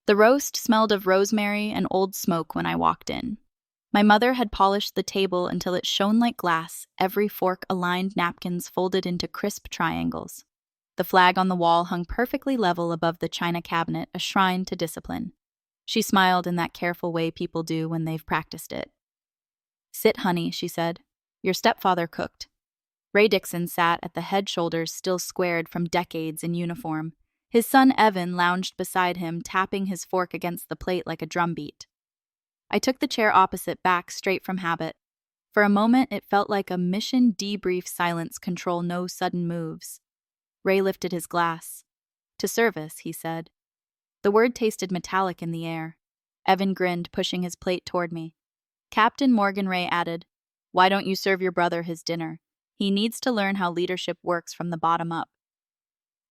The roast smelled of rosemary and old smoke when I walked in. My mother had polished the table until it shone like glass, every fork aligned, napkins folded into crisp triangles. The flag on the wall hung perfectly level above the china cabinet, a shrine to discipline. She smiled in that careful way people do when they've practiced it. "Sit, honey," she said. "Your stepfather cooked." Ray Dixon sat at the head, shoulders still squared from decades in uniform. His son Evan lounged beside him, tapping his fork against the plate like a drumbeat. I took the chair opposite, back straight from habit. For a moment, it felt like a mission debrief, silence, control, no sudden moves. Ray lifted his glass. "To service," he said. The word tasted metallic in the air. Evan grinned, pushing his plate toward me. Captain Morgan Ray added, "Why don't you serve your brother his dinner? He needs to learn how leadership works from the bottom up."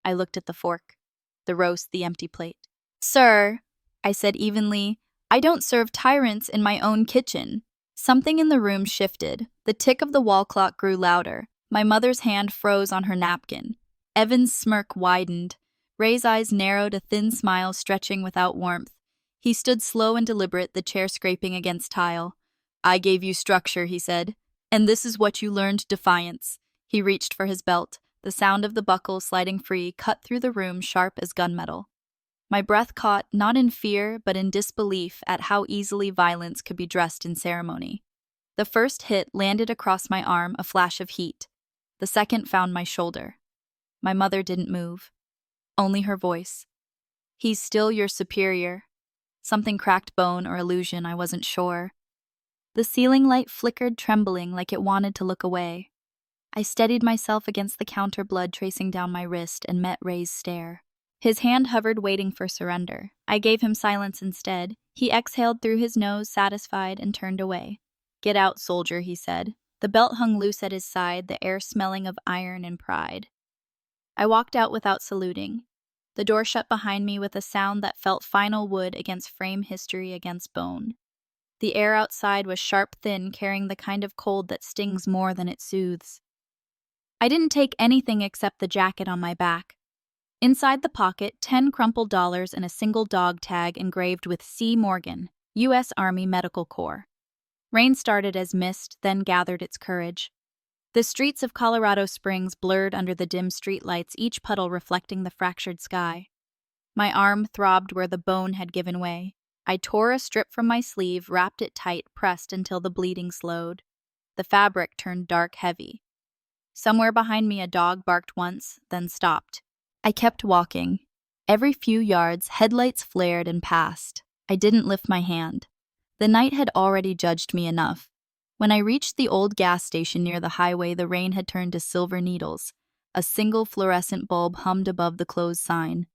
I looked at the fork, the roast, the empty plate. "Sir," I said evenly, "I don't serve tyrants in my own kitchen." Something in the room shifted. The tick of the wall clock grew louder. My mother's hand froze on her napkin. Evan's smirk widened. Ray's eyes narrowed, a thin smile stretching without warmth. He stood slow and deliberate, the chair scraping against tile. "I gave you structure," he said. "And this is what you learned, defiance." He reached for his belt. The sound of the buckle sliding free cut through the room, sharp as gunmetal. My breath caught, not in fear, but in disbelief at how easily violence could be dressed in ceremony. The first hit landed across my arm, a flash of heat. The second found my shoulder. My mother didn't move. Only her voice. "He's still your superior." Something cracked, bone or illusion, I wasn't sure. The ceiling light flickered, trembling like it wanted to look away. I steadied myself against the counter, blood tracing down my wrist, and met Ray's stare. His hand hovered, waiting for surrender. I gave him silence instead. He exhaled through his nose, satisfied, and turned away. "Get out, soldier," he said. The belt hung loose at his side, the air smelling of iron and pride. I walked out without saluting. The door shut behind me with a sound that felt final, wood against frame, history against bone. The air outside was sharp, thin, carrying the kind of cold that stings more than it soothes. I didn't take anything except the jacket on my back. Inside the pocket, 10 crumpled dollars and a single dog tag engraved with C. Morgan, U.S. Army Medical Corps. Rain started as mist, then gathered its courage. The streets of Colorado Springs blurred under the dim streetlights, each puddle reflecting the fractured sky. My arm throbbed where the bone had given way. I tore a strip from my sleeve, wrapped it tight, pressed until the bleeding slowed. The fabric turned dark, heavy. Somewhere behind me a dog barked once, then stopped. I kept walking. Every few yards, headlights flared and passed. I didn't lift my hand. The night had already judged me enough. When I reached the old gas station near the highway, the rain had turned to silver needles. A single fluorescent bulb hummed above the closed sign.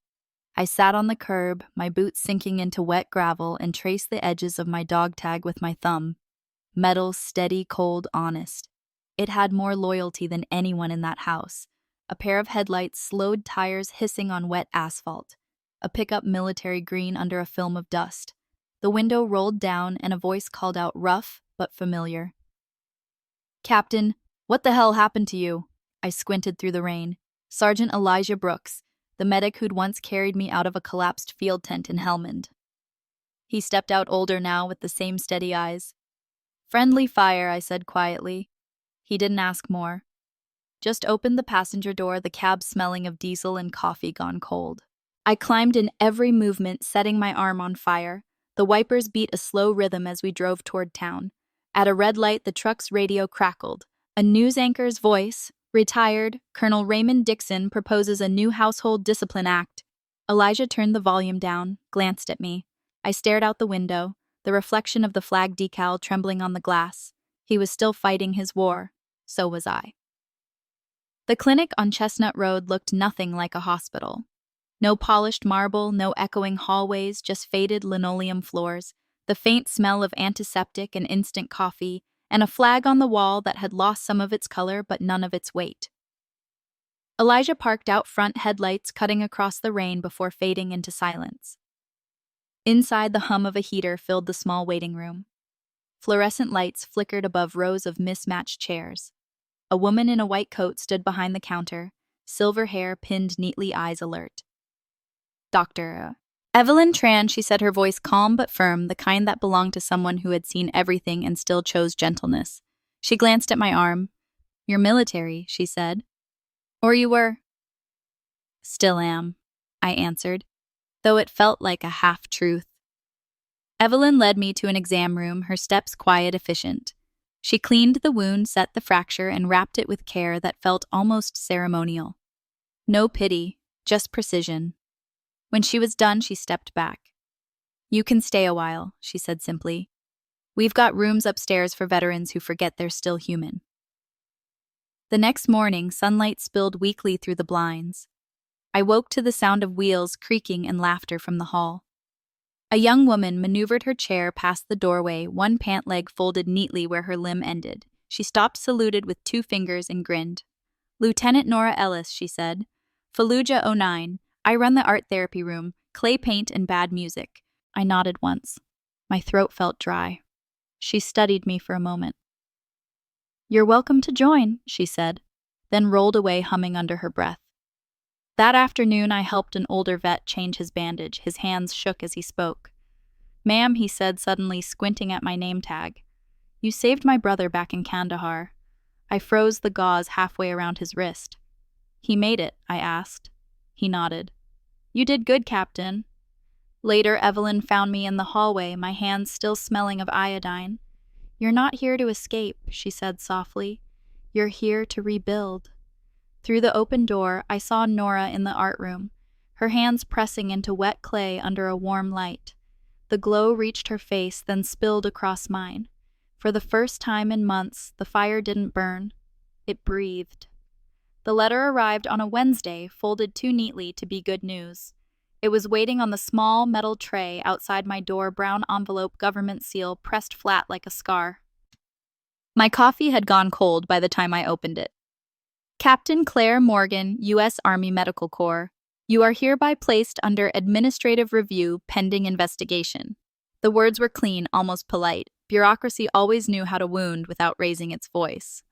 I sat on the curb, my boots sinking into wet gravel, and traced the edges of my dog tag with my thumb. Metal, steady, cold, honest. It had more loyalty than anyone in that house. A pair of headlights, slowed tires hissing on wet asphalt. A pickup, military green under a film of dust. The window rolled down and a voice called out, rough but familiar. "Captain, what the hell happened to you?" I squinted through the rain. "Sergeant Elijah Brooks, the medic who'd once carried me out of a collapsed field tent in Helmand." He stepped out, older now, with the same steady eyes. "Friendly fire," I said quietly. He didn't ask more. Just opened the passenger door, the cab smelling of diesel and coffee gone cold. I climbed in every movement, setting my arm on fire. The wipers beat a slow rhythm as we drove toward town. At a red light, the truck's radio crackled. A news anchor's voice, retired, Colonel Raymond Dixon proposes a new household discipline act. Elijah turned the volume down, glanced at me. I stared out the window, the reflection of the flag decal trembling on the glass. He was still fighting his war. So was I. The clinic on Chestnut Road looked nothing like a hospital. No polished marble, no echoing hallways, just faded linoleum floors, the faint smell of antiseptic and instant coffee, and a flag on the wall that had lost some of its color but none of its weight. Elijah parked out front, headlights cutting across the rain before fading into silence. Inside, the hum of a heater filled the small waiting room. Fluorescent lights flickered above rows of mismatched chairs. A woman in a white coat stood behind the counter, silver hair pinned neatly, eyes alert. "Doctor, Evelyn Tran, she said, her voice calm but firm, the kind that belonged to someone who had seen everything and still chose gentleness. She glanced at my arm. You're military, she said. Or you were? Still am, I answered, though it felt like a half-truth. Evelyn led me to an exam room, her steps quiet, efficient. She cleaned the wound, set the fracture, and wrapped it with care that felt almost ceremonial. No pity, just precision. When she was done, she stepped back. You can stay a while, she said simply. We've got rooms upstairs for veterans who forget they're still human. The next morning, sunlight spilled weakly through the blinds. I woke to the sound of wheels creaking and laughter from the hall. A young woman maneuvered her chair past the doorway, one pant leg folded neatly where her limb ended. She stopped, saluted with 2 fingers, and grinned. Lieutenant Nora Ellis, she said. Fallujah 09. I run the art therapy room, clay paint and bad music. I nodded once. My throat felt dry. She studied me for a moment. You're welcome to join, she said, then rolled away humming under her breath. That afternoon, I helped an older vet change his bandage. His hands shook as he spoke. Ma'am, he said, suddenly squinting at my name tag. You saved my brother back in Kandahar. I froze the gauze halfway around his wrist. He made it, I asked. He nodded. You did good, Captain. Later, Evelyn found me in the hallway, my hands still smelling of iodine. You're not here to escape, she said softly. You're here to rebuild. Through the open door, I saw Nora in the art room, her hands pressing into wet clay under a warm light. The glow reached her face, then spilled across mine. For the first time in months, the fire didn't burn. It breathed. The letter arrived on a Wednesday, folded too neatly to be good news. It was waiting on the small metal tray outside my door, brown envelope, government seal, pressed flat like a scar. My coffee had gone cold by the time I opened it. Captain Claire Morgan, U.S. Army Medical Corps. You are hereby placed under administrative review pending investigation. The words were clean, almost polite. Bureaucracy always knew how to wound without raising its voice.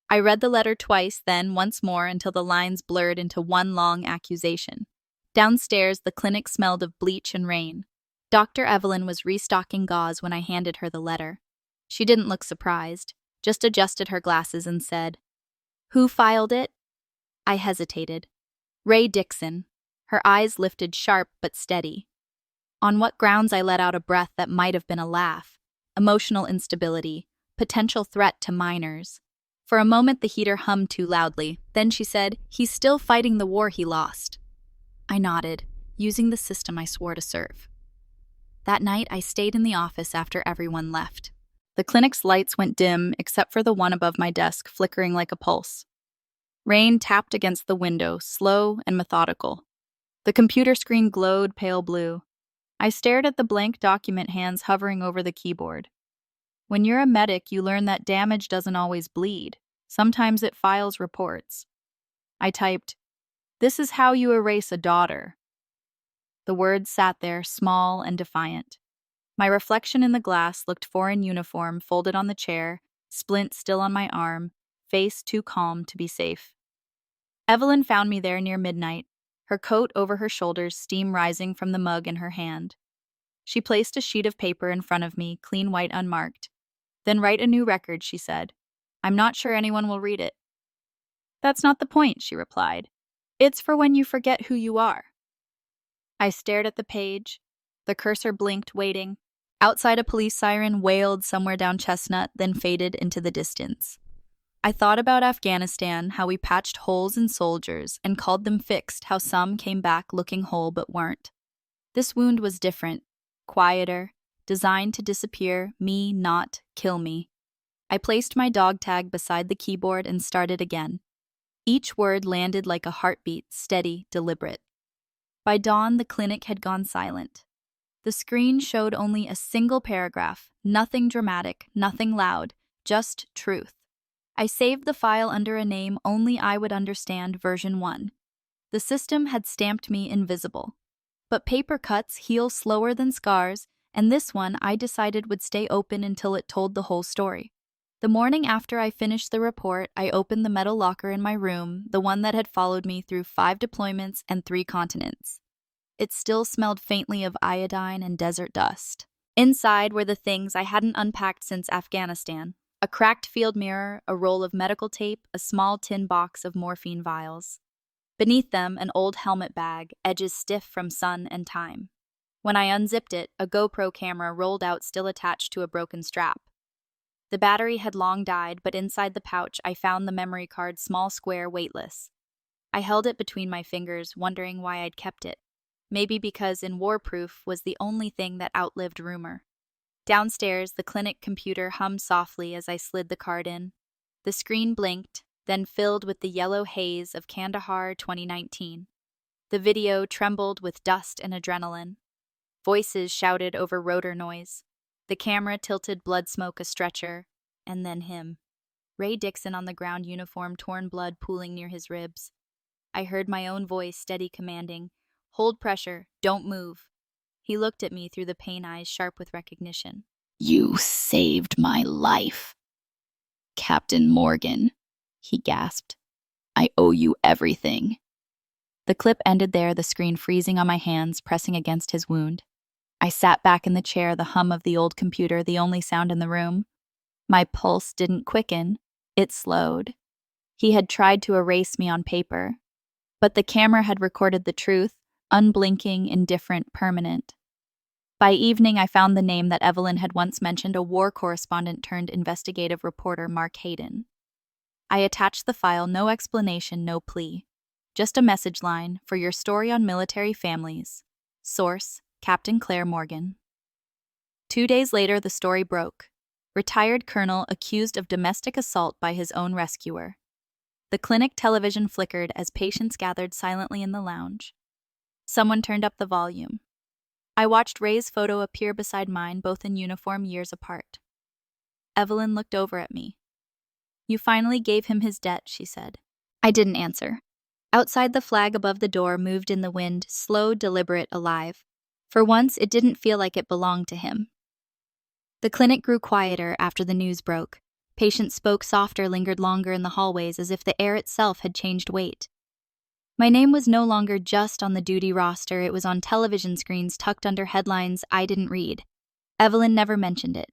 I read the letter twice, then once more until the lines blurred into one long accusation. Downstairs, the clinic smelled of bleach and rain. Dr. Evelyn was restocking gauze when I handed her the letter. She didn't look surprised, just adjusted her glasses and said, Who filed it? I hesitated. Ray Dixon. Her eyes lifted sharp but steady. On what grounds? I let out a breath that might have been a laugh. Emotional instability, potential threat to minors. For a moment the heater hummed too loudly. Then she said, He's still fighting the war he lost. I nodded, using the system I swore to serve. That night I stayed in the office after everyone left. The clinic's lights went dim, except for the one above my desk, flickering like a pulse. Rain tapped against the window, slow and methodical. The computer screen glowed pale blue. I stared at the blank document, hands hovering over the keyboard. When you're a medic, you learn that damage doesn't always bleed. Sometimes it files reports. I typed, This is how you erase a daughter. The words sat there, small and defiant. My reflection in the glass looked foreign uniform, folded on the chair, splint still on my arm, face too calm to be safe. Evelyn found me there near midnight, her coat over her shoulders, steam rising from the mug in her hand. She placed a sheet of paper in front of me, clean white unmarked. Then write a new record, she said. I'm not sure anyone will read it. That's not the point, she replied. It's for when you forget who you are. I stared at the page. The cursor blinked, waiting. Outside, a police siren wailed somewhere down Chestnut, then faded into the distance. I thought about Afghanistan, how we patched holes in soldiers and called them fixed, how some came back looking whole but weren't. This wound was different, quieter, designed to disappear, me, not kill me. I placed my dog tag beside the keyboard and started again. Each word landed like a heartbeat, steady, deliberate. By dawn, the clinic had gone silent. The screen showed only a single paragraph, nothing dramatic, nothing loud, just truth. I saved the file under a name only I would understand, version 1. The system had stamped me invisible. But paper cuts heal slower than scars, and this one I decided would stay open until it told the whole story. The morning after I finished the report, I opened the metal locker in my room, the one that had followed me through 5 deployments and 3 continents. It still smelled faintly of iodine and desert dust. Inside were the things I hadn't unpacked since Afghanistan: a cracked field mirror, a roll of medical tape, a small tin box of morphine vials. Beneath them, an old helmet bag, edges stiff from sun and time. When I unzipped it, a GoPro camera rolled out, still attached to a broken strap. The battery had long died, but inside the pouch I found the memory card, small, square, weightless. I held it between my fingers, wondering why I'd kept it. Maybe because in Warproof was the only thing that outlived rumor. Downstairs, the clinic computer hummed softly as I slid the card in. The screen blinked, then filled with the yellow haze of Kandahar 2019. The video trembled with dust and adrenaline. Voices shouted over rotor noise. The camera tilted, blood smoke, a stretcher, and then him. Ray Dixon on the ground, uniform, torn, blood pooling near his ribs. I heard my own voice, steady, commanding, "Hold pressure, don't move." He looked at me through the pain eyes, sharp with recognition. "You saved my life, Captain Morgan," he gasped. "I owe you everything." The clip ended there, the screen freezing on my hands, pressing against his wound. I sat back in the chair, the hum of the old computer the only sound in the room. My pulse didn't quicken, it slowed. He had tried to erase me on paper, but the camera had recorded the truth, unblinking, indifferent, permanent. By evening, I found the name that Evelyn had once mentioned, a war correspondent turned investigative reporter, Mark Hayden. I attached the file, no explanation, no plea. Just a message line: "For your story on military families. Source, Captain Claire Morgan." 2 days later, the story broke. Retired colonel accused of domestic assault by his own rescuer. The clinic television flickered as patients gathered silently in the lounge. Someone turned up the volume. I watched Ray's photo appear beside mine, both in uniform, years apart. Evelyn looked over at me. "You finally gave him his debt," she said. I didn't answer. Outside, the flag above the door moved in the wind, slow, deliberate, alive. For once, it didn't feel like it belonged to him. The clinic grew quieter after the news broke. Patients spoke softer, lingered longer in the hallways, as if the air itself had changed weight. My name was no longer just on the duty roster, it was on television screens, tucked under headlines I didn't read. Evelyn never mentioned it.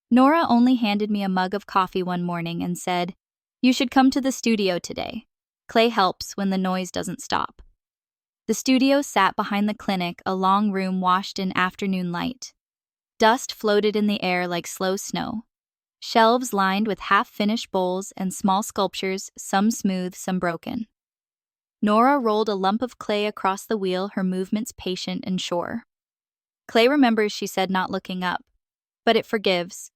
Nora only handed me a mug of coffee one morning and said, "You should come to the studio today. Clay helps when the noise doesn't stop." The studio sat behind the clinic, a long room washed in afternoon light. Dust floated in the air like slow snow. Shelves lined with half-finished bowls and small sculptures, some smooth, some broken. Nora rolled a lump of clay across the wheel, her movements patient and sure. "Clay remembers," she said, not looking up. "But it forgives."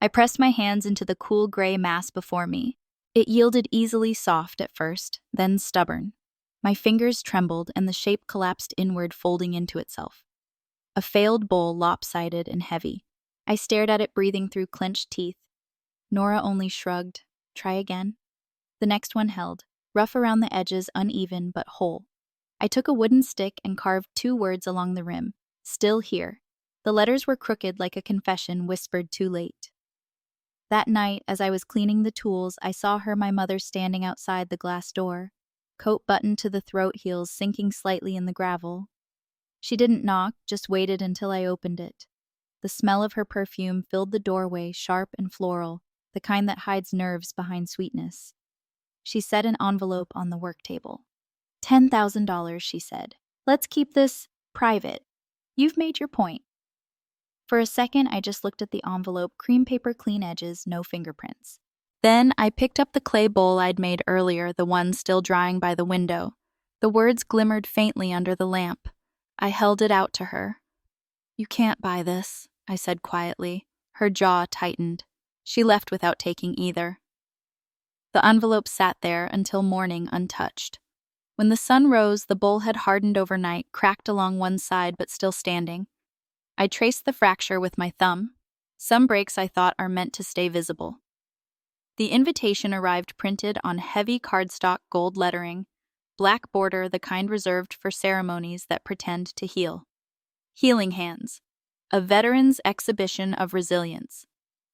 I pressed my hands into the cool gray mass before me. It yielded easily, soft at first, then stubborn. My fingers trembled and the shape collapsed inward, folding into itself. A failed bowl, lopsided and heavy. I stared at it, breathing through clenched teeth. Nora only shrugged. "Try again." The next one held, rough around the edges, uneven but whole. I took a wooden stick and carved 2 words along the rim: "Still here." The letters were crooked, like a confession whispered too late. That night, as I was cleaning the tools, I saw her, my mother, standing outside the glass door, coat buttoned to the throat, heels sinking slightly in the gravel. She didn't knock, just waited until I opened it. The smell of her perfume filled the doorway, sharp and floral, the kind that hides nerves behind sweetness. She set an envelope on the work table. $10,000, she said. "Let's keep this private. You've made your point." For a second, I just looked at the envelope, cream paper, clean edges, no fingerprints. Then I picked up the clay bowl I'd made earlier, the one still drying by the window. The words glimmered faintly under the lamp. I held it out to her. "You can't buy this," I said quietly. Her jaw tightened. She left without taking either. The envelope sat there until morning, untouched. When the sun rose, the bowl had hardened overnight, cracked along one side but still standing. I traced the fracture with my thumb. Some breaks, I thought, are meant to stay visible. The invitation arrived printed on heavy cardstock, gold lettering, black border, the kind reserved for ceremonies that pretend to heal. "Healing Hands, a veteran's exhibition of resilience."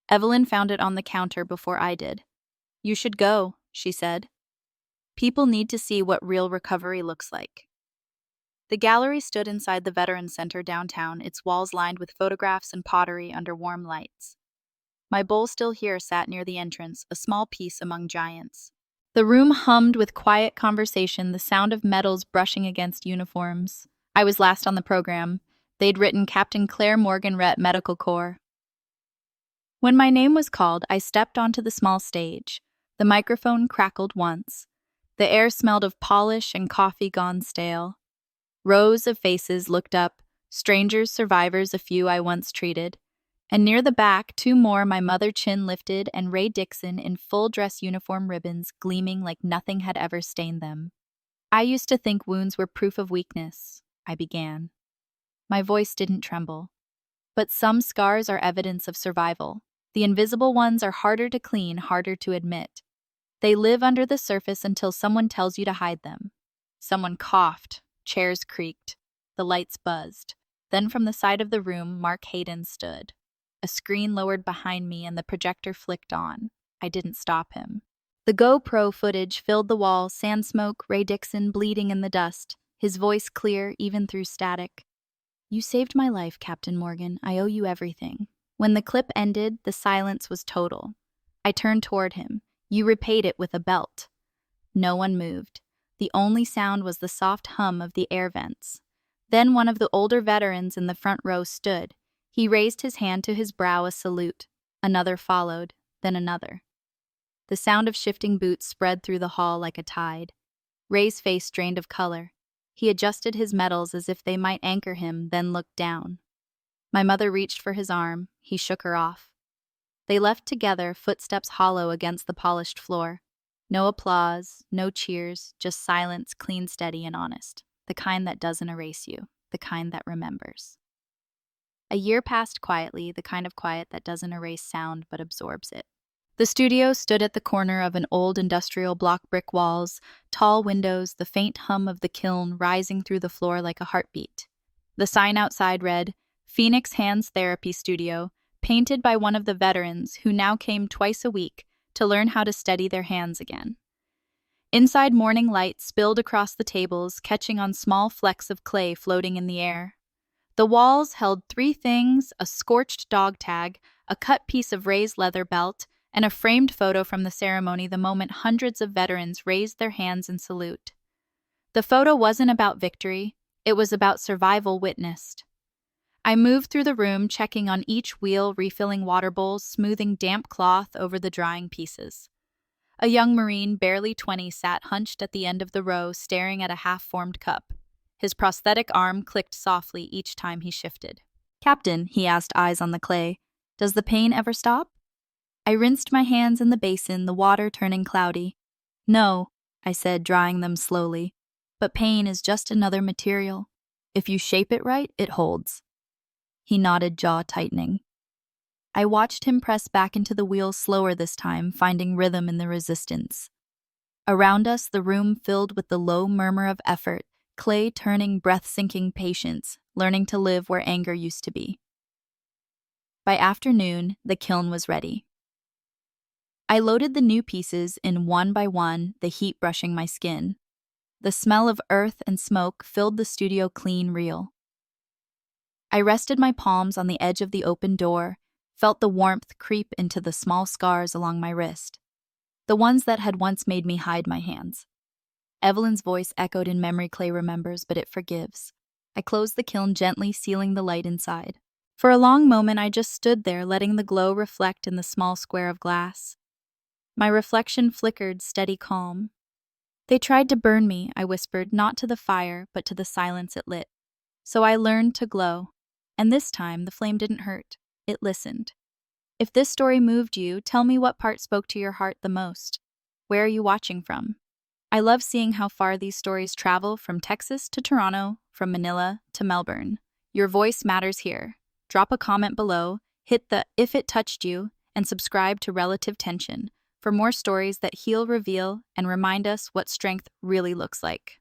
Evelyn found it on the counter before I did. "You should go," she said. "People need to see what real recovery looks like." The gallery stood inside the Veterans Center downtown, its walls lined with photographs and pottery under warm lights. My bowl still here sat near the entrance, a small piece among giants. The room hummed with quiet conversation, the sound of metals brushing against uniforms. I was last on the program. They'd written Captain Claire Morgan Rhett Medical Corps. When my name was called, I stepped onto the small stage. The microphone crackled once. The air smelled of polish and coffee gone stale. Rows of faces looked up, strangers, survivors, a few I once treated. And near the back, two more, my mother chin lifted and Ray Dixon in full dress uniform ribbons gleaming like nothing had ever stained them. I used to think wounds were proof of weakness, I began. My voice didn't tremble. But some scars are evidence of survival. The invisible ones are harder to clean, harder to admit. They live under the surface until someone tells you to hide them. Someone coughed, chairs creaked, the lights buzzed. Then from the side of the room, Mark Hayden stood. A screen lowered behind me and the projector flicked on. I didn't stop him. The GoPro footage filled the wall, sand smoke, Ray Dixon bleeding in the dust, his voice clear even through static. "You saved my life, Captain Morgan. I owe you everything." When the clip ended, the silence was total. I turned toward him. "You repaid it with a belt." No one moved. The only sound was the soft hum of the air vents. Then one of the older veterans in the front row stood. He raised his hand to his brow, a salute. Another followed, then another. The sound of shifting boots spread through the hall like a tide. Ray's face drained of color. He adjusted his medals as if they might anchor him, then looked down. My mother reached for his arm. He shook her off. They left together, footsteps hollow against the polished floor. No applause, no cheers, just silence, clean, steady, and honest. The kind that doesn't erase you, the kind that remembers. A year passed quietly, the kind of quiet that doesn't erase sound but absorbs it. The studio stood at the corner of an old industrial block, brick walls, tall windows, the faint hum of the kiln rising through the floor like a heartbeat. The sign outside read, "Phoenix Hands Therapy Studio," painted by one of the veterans who now came twice a week to learn how to steady their hands again. Inside, morning light spilled across the tables, catching on small flecks of clay floating in the air. The walls held three things: a scorched dog tag, a cut piece of Ray's leather belt, and a framed photo from the ceremony the moment hundreds of veterans raised their hands in salute. The photo wasn't about victory, it was about survival witnessed. I moved through the room, checking on each wheel, refilling water bowls, smoothing damp cloth over the drying pieces. A young Marine, barely 20, sat hunched at the end of the row, staring at a half-formed cup. His prosthetic arm clicked softly each time he shifted. "Captain," he asked, eyes on the clay, "does the pain ever stop?" I rinsed my hands in the basin, the water turning cloudy. "No," I said, drying them slowly, "but pain is just another material. If you shape it right, it holds." He nodded, jaw tightening. I watched him press back into the wheel, slower this time, finding rhythm in the resistance. Around us, the room filled with the low murmur of effort, clay turning, breath-sinking patience, learning to live where anger used to be. By afternoon, the kiln was ready. I loaded the new pieces in one by one, the heat brushing my skin. The smell of earth and smoke filled the studio, clean, real. I rested my palms on the edge of the open door, felt the warmth creep into the small scars along my wrist, the ones that had once made me hide my hands. Evelyn's voice echoed in memory. "Clay remembers, but it forgives." I closed the kiln gently, sealing the light inside. For a long moment, I just stood there, letting the glow reflect in the small square of glass. My reflection flickered, steady, calm. "They tried to burn me," I whispered, not to the fire, but to the silence it lit. So I learned to glow. And this time, the flame didn't hurt. It listened. If this story moved you, tell me what part spoke to your heart the most. Where are you watching from? I love seeing how far these stories travel, from Texas to Toronto, from Manila to Melbourne. Your voice matters here. Drop a comment below, hit the "if it touched you," and subscribe to Relative Tension for more stories that heal, reveal, and remind us what strength really looks like.